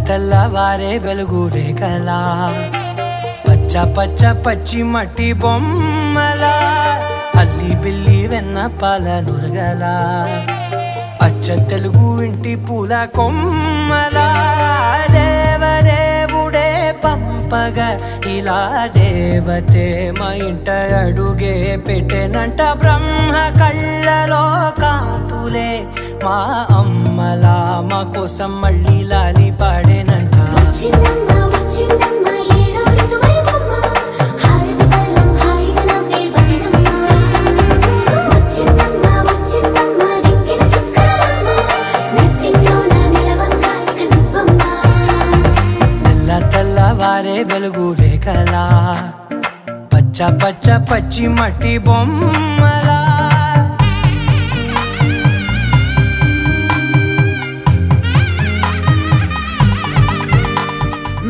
తెల్లవారే వెలుగు రేఖలా పచ్చ పచ్చ పచ్చి మట్టి బొమ్మలా అల్లి బిల్లి వెన్న పాల నురగలా అచ్చ తెలుగు ఇంటి పూల కొమ్మలా దేవదేవుడే పంపగా ఇలా దేవతే మా ఇంట అడుగే పెట్టెనంట బ్రహ్మ కళ్ళలో కాంతులే మా అమ్మలా మా కోసం మళ్ళీ లాలి పాడేనంట తెల్లవారే వెలుగు రేఖలా పచ్చ పచ్చ పచ్చి మట్టి బొమ్మలా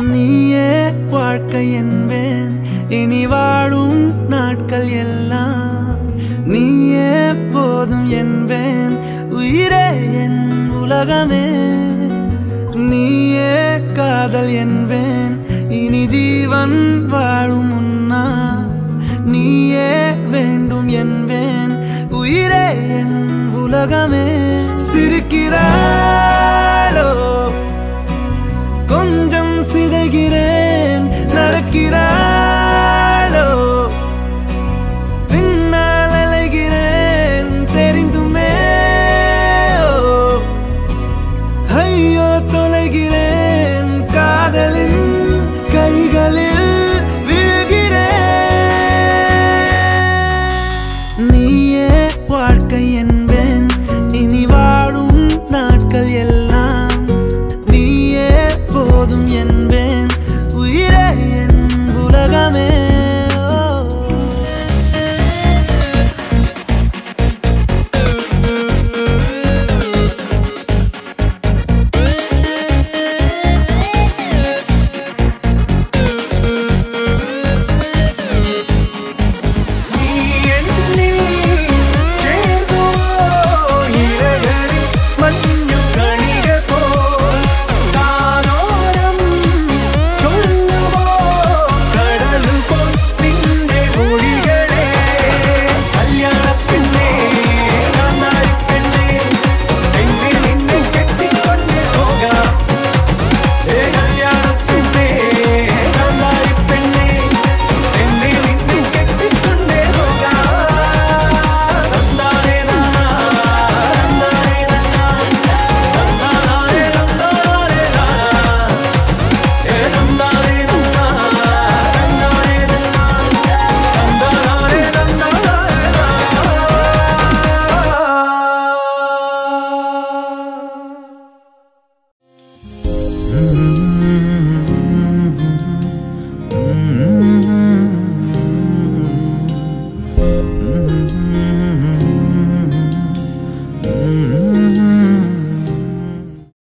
நீயே வாழ்க்கை என்பேன் இனி வாழும் நாட்கள் எல்லாம் நீயே போதும் என்பேன் உயிரே என் உலகமே நீயே காதல் என்பேன் இனி ஜீவன் வாழும் முன்னால் நீயே வேண்டும் என்பேன் உயிரே என் உலகமே சிரிக்கிறாய்